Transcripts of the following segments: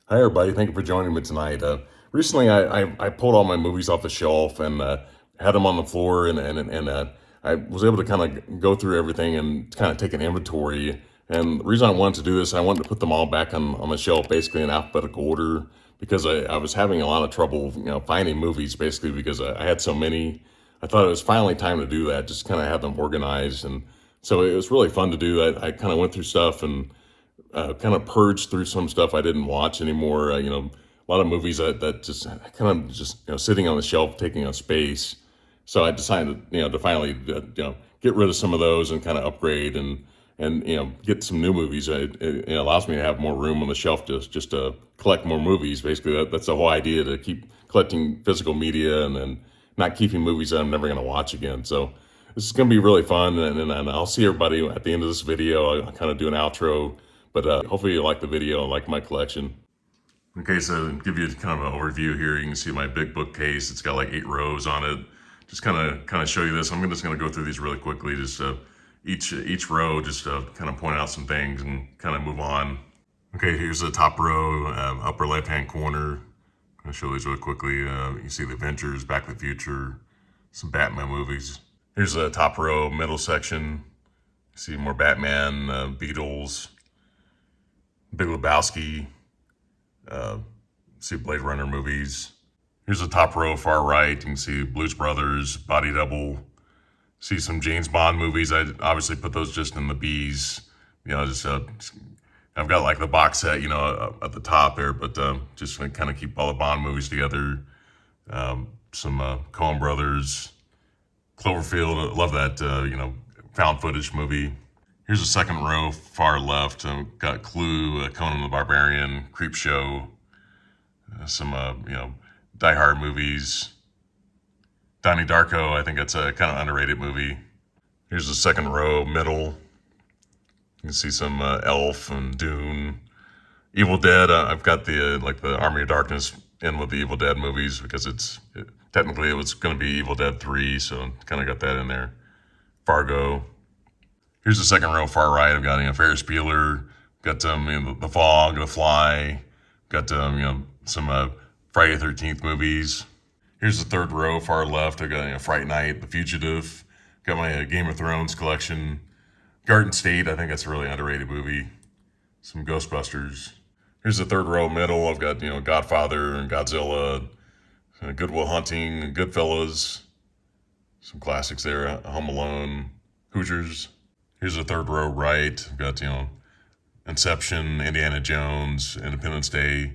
Hi, everybody. Thank you for joining me tonight. Recently, I pulled all my movies off the shelf and had them on the floor, and I was able to kind of go through everything and kind of take an inventory. And the reason I wanted to do this, I wanted to put them all back on the shelf, basically in alphabetical order, because I was having a lot of trouble, finding movies, basically because I had so many. I thought it was finally time to do that, just kind of have them organized, and so it was really fun to do. I kind of went through stuff and kind of purged through some stuff I didn't watch anymore. A lot of movies that just kind of just sitting on the shelf taking up space. So I decided to finally get rid of some of those and kind of upgrade and get some new movies. It allows me to have more room on the shelf just to collect more movies. Basically, that's the whole idea, to keep collecting physical media and then not keeping movies that I'm never going to watch again. So this is going to be really fun, and I'll see everybody at the end of this video. I'll kind of do an outro, but hopefully you like the video and like my collection. Okay, so to give you kind of an overview here, you can see my big bookcase. It's got like 8 rows on it. Just kind of show you this. I'm just going to go through these really quickly. Just each row, just kind of point out some things and kind of move on. Okay, here's the top row, upper left-hand corner. I'm going to show these really quickly. You can see the Avengers, Back to the Future, some Batman movies. Here's the top row, middle section. You see more Batman, Beatles, Big Lebowski. See Blade Runner movies. Here's the top row, far right. You can see Blues Brothers, Body Double. See some James Bond movies. I obviously put those just in the B's. I've got like the box set, at the top there, but just to kind of keep all the Bond movies together. Some Coen Brothers, Cloverfield. I love that, found footage movie. Here's the second row, far left. Got Clue, Conan the Barbarian, Creepshow, some, Die Hard movies. Donnie Darko, I think it's a kind of underrated movie. Here's the second row, middle. You can see some Elf and Dune. Evil Dead, I've got the Army of Darkness in with the Evil Dead movies because technically it was going to be Evil Dead 3, so kind of got that in there. Fargo. Here's the second row, far right. I've got Ferris Bueller, got The Fog, The Fly, got some Friday the 13th movies. Here's the third row, far left. I got Fright Night, The Fugitive, got my Game of Thrones collection. Garden State, I think that's a really underrated movie. Some Ghostbusters. Here's the third row, middle. I've got Godfather and Godzilla, Good Will Hunting, and Goodfellas. Some classics there. Home Alone, Hoosiers. Here's the third row, right. I've got Inception, Indiana Jones, Independence Day,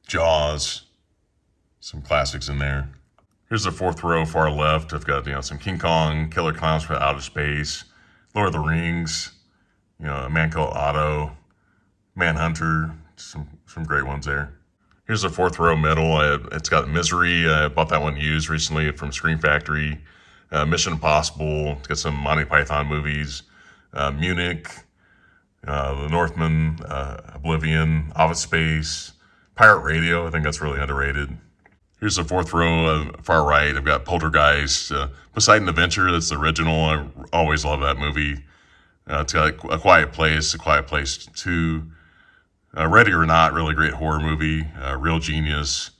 Jaws. Some classics in there. Here's the fourth row, far left. I've got some King Kong, Killer Clowns from Outer Space, Lord of the Rings, A Man Called Otto, Manhunter, some great ones there. Here's the fourth row, middle. It's got Misery. I bought that one used recently from Screen Factory. Mission Impossible. It's got some Monty Python movies. Munich, The Northman, Oblivion, Office Space, Pirate Radio. I think that's really underrated. Here's the fourth row, far right. I've got Poltergeist, Poseidon Adventure. That's the original. I always love that movie. It's got A Quiet Place 2. Ready or Not, really great horror movie. Real Genius,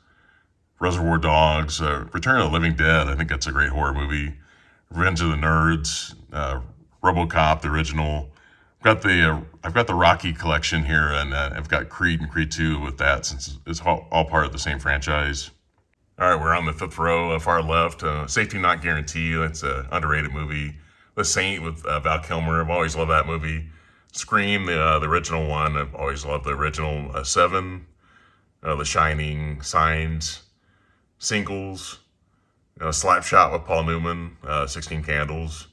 Reservoir Dogs, Return of the Living Dead. I think that's a great horror movie. Revenge of the Nerds, RoboCop, the original. I've got the Rocky collection here, and I've got Creed and Creed 2 with that, since it's all part of the same franchise. All right, we're on the fifth row, far left. Safety Not Guaranteed. It's an underrated movie. The Saint with Val Kilmer. I've always loved that movie. Scream, the original one. I've always loved the original. Seven, The Shining, Signs, Singles, Slapshot with Paul Newman, 16 Candles.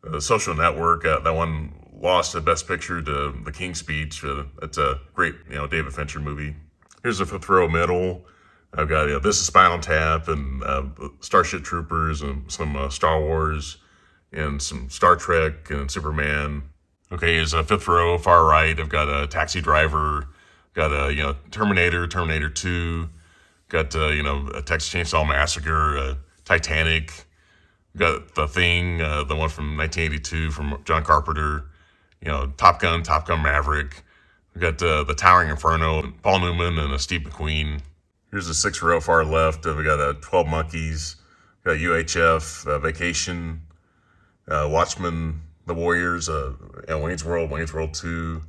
The Social Network, that one lost the Best Picture to The King's Speech. That's a great, David Fincher movie. Here's the fifth row, middle. I've got This is Spinal Tap and Starship Troopers and some Star Wars and some Star Trek and Superman. Okay, here's a fifth row, far right. I've got a Taxi Driver, got a Terminator 2, got a Texas Chainsaw Massacre, Titanic. Got The Thing, the one from 1982 from John Carpenter. Top Gun Maverick. We got The Towering Inferno, Paul Newman and Steve McQueen. Here's the sixth row far left. We got 12 Monkeys. We got UHF, Vacation, Watchmen, The Warriors, and Wayne's World 2.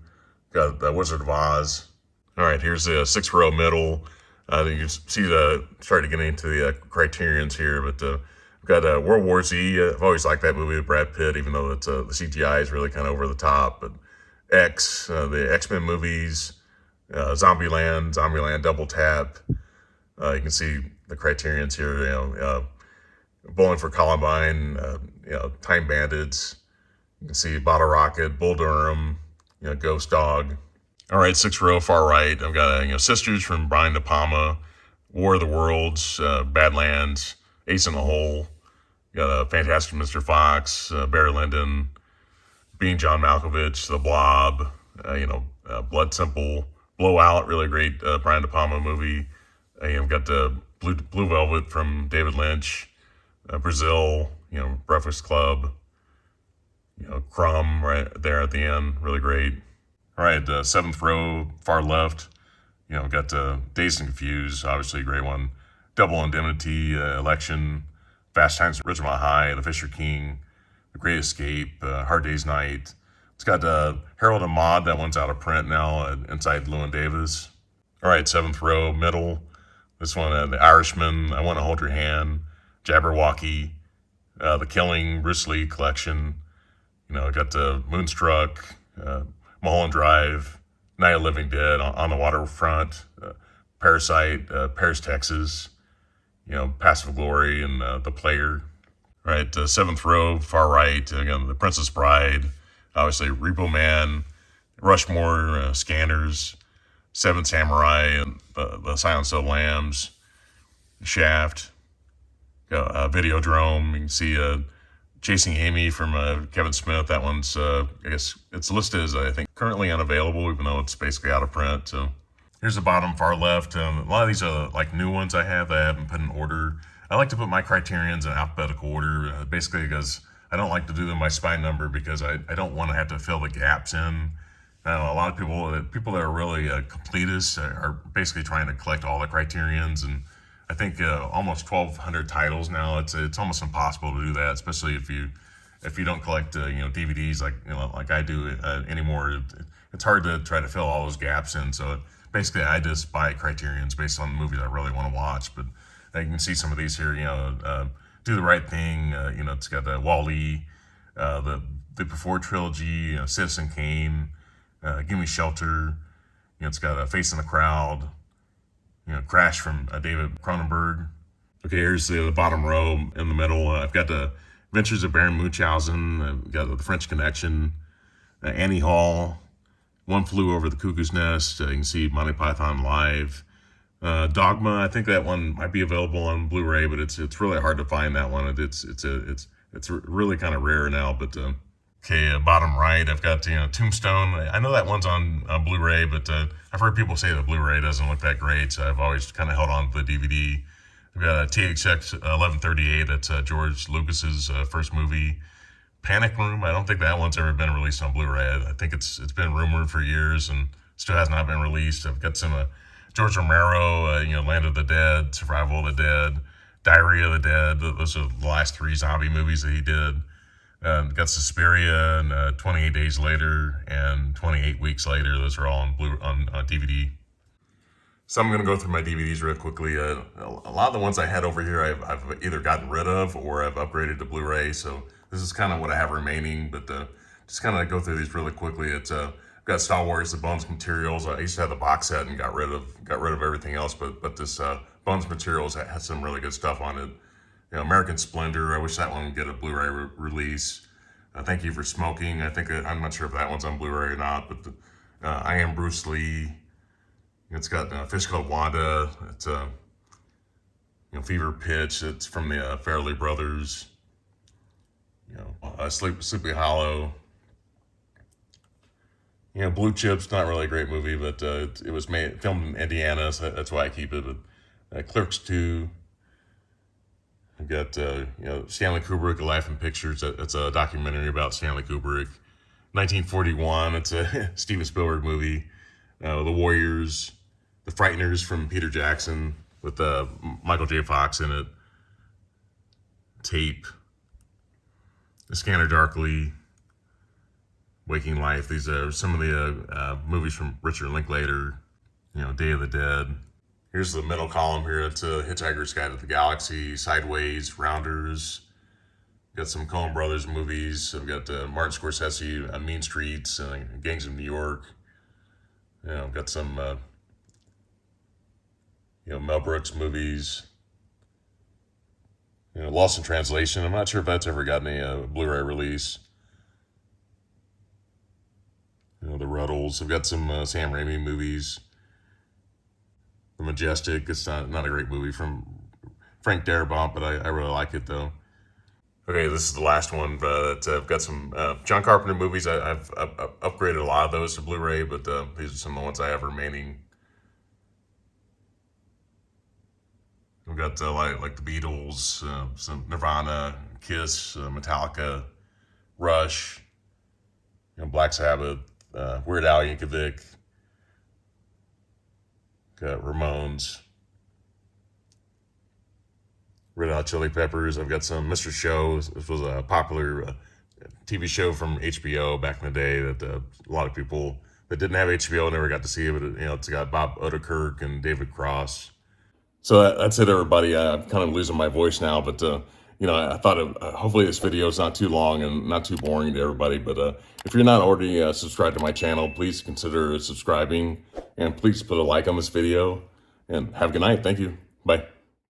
Got Wizard of Oz. All right, here's the sixth row middle. You can see starting to get into the criterions here, but we've got World War Z. I've always liked that movie with Brad Pitt, even though it's, the CGI is really kind of over the top. But the X-Men movies, Zombieland, Double Tap. You can see the criterions here. Bowling for Columbine, Time Bandits. You can see Bottle Rocket, Bull Durham, Ghost Dog. All right, sixth row, far right. I've got Sisters from Brian De Palma, War of the Worlds, Badlands, Ace in the Hole. Got Fantastic Mr. Fox, Barry Lyndon, Being John Malkovich, The Blob. Blood Simple, Blowout, really great Brian De Palma movie. I've got the Blue Velvet from David Lynch, Brazil. Breakfast Club. Crumb right there at the end, really great. All right, seventh row, far left. We've got Dazed and Confused, obviously a great one. Double Indemnity, Election, Fast Times at Ridgemont High, The Fisher King, The Great Escape, Hard Day's Night. It's got Harold and Maude. That one's out of print now, inside Llewyn Davis. All right, seventh row, middle. This one, The Irishman, I Want to Hold Your Hand, Jabberwocky, The Killing, Bruce Lee collection. Got the Moonstruck, Mulholland Drive, Night of the Living Dead, On the Waterfront, Parasite, Paris, Texas, Passive Glory, and The Player. All right, seventh row, far right, again, The Princess Bride, obviously Repo Man, Rushmore, Scanners, Seven Samurai, and the Silence of the Lambs, Shaft, Videodrome. You can see Chasing Amy from Kevin Smith. That one's, I guess, it's listed as, I think, currently unavailable, even though it's basically out of print. So here's the bottom far left. A lot of these are like new ones I haven't put in order. I like to put my criterions in alphabetical order, basically because I don't like to do them by spine number because I don't want to have to fill the gaps in. A lot of people that are really completists are basically trying to collect all the criterions, and I think almost 1,200 titles now. It's almost impossible to do that, especially if you don't collect DVDs like I do anymore. It's hard to try to fill all those gaps in. So basically, I just buy criterions based on the movies I really want to watch. But you can see some of these here. Do the Right Thing. It's got Wall-E, the Before trilogy, Citizen Kane, Give Me Shelter. It's got Face in the Crowd. Crash from David Cronenberg. Okay, here's the bottom row in the middle. I've got the Adventures of Baron Munchausen. I've got The French Connection, Annie Hall, One Flew Over the Cuckoo's Nest. You can see Monty Python Live. Dogma, I think that one might be available on Blu-ray, but it's really hard to find that one. It's really kind of rare now. But okay, bottom right, I've got Tombstone. I know that one's on Blu-ray, but I've heard people say the Blu-ray doesn't look that great, so I've always kind of held on to the DVD. I've got THX 1138. That's George Lucas's first movie. Panic Room. I don't think that one's ever been released on Blu-ray. I think it's been rumored for years and still has not been released. I've got some George Romero, Land of the Dead, Survival of the Dead, Diary of the Dead. Those are the last 3 zombie movies that he did. Got Suspiria and 28 Days Later and 28 Weeks Later. Those are all on DVD. So I'm going to go through my DVDs real quickly. A lot of the ones I had over here I've either gotten rid of or I've upgraded to Blu-ray. So this is kind of what I have remaining. But just kind of go through these really quickly. I've got Star Wars: The Bones Materials. I used to have the box set and got rid of everything else. But this Bones Materials has some really good stuff on it. American Splendor. I wish that one would get a Blu-ray release. Thank You for Smoking. I'm not sure if that one's on Blu-ray or not, but I Am Bruce Lee. It's got Fish Called Wanda. It's Fever Pitch. It's from the Farrelly Brothers. Sleepy Hollow. Blue Chips. Not really a great movie, but it was filmed in Indiana, so that's why I keep it. But Clerks 2. I've got Stanley Kubrick, A Life in Pictures. That's a documentary about Stanley Kubrick. 1941. It's a Steven Spielberg movie. The Warriors, The Frighteners from Peter Jackson with Michael J. Fox in it, Tape, The Scanner Darkly, Waking Life. These are some of the movies from Richard Linklater. Day of the Dead. Here's the middle column here. It's Hitchhiker's Guide to the Galaxy, Sideways, Rounders. Got some Coen Brothers movies. I've got Martin Scorsese, Mean Streets, Gangs of New York. Got some Mel Brooks movies. Lost in Translation. I'm not sure if that's ever gotten a Blu-ray release. The Ruddles. I've got some Sam Raimi movies. The Majestic. It's not a great movie from Frank Darabont, but I really like it though. Okay, this is the last one, but I've got some John Carpenter movies. I've upgraded a lot of those to Blu-ray, but these are some of the ones I have remaining. We've got like the Beatles, some Nirvana, Kiss, Metallica, Rush, Black Sabbath, Weird Al Yankovic, got Ramones, Red Hot Chili Peppers. I've got some Mr. Show. This was a popular TV show from HBO back in the day that a lot of people that didn't have HBO never got to see it. But it's got Bob Odenkirk and David Cross. So that's it, everybody. I'm kind of losing my voice now, but I thought hopefully this video is not too long and not too boring to everybody. But if you're not already subscribed to my channel, please consider subscribing, and please put a like on this video. And have a good night. Thank you. Bye.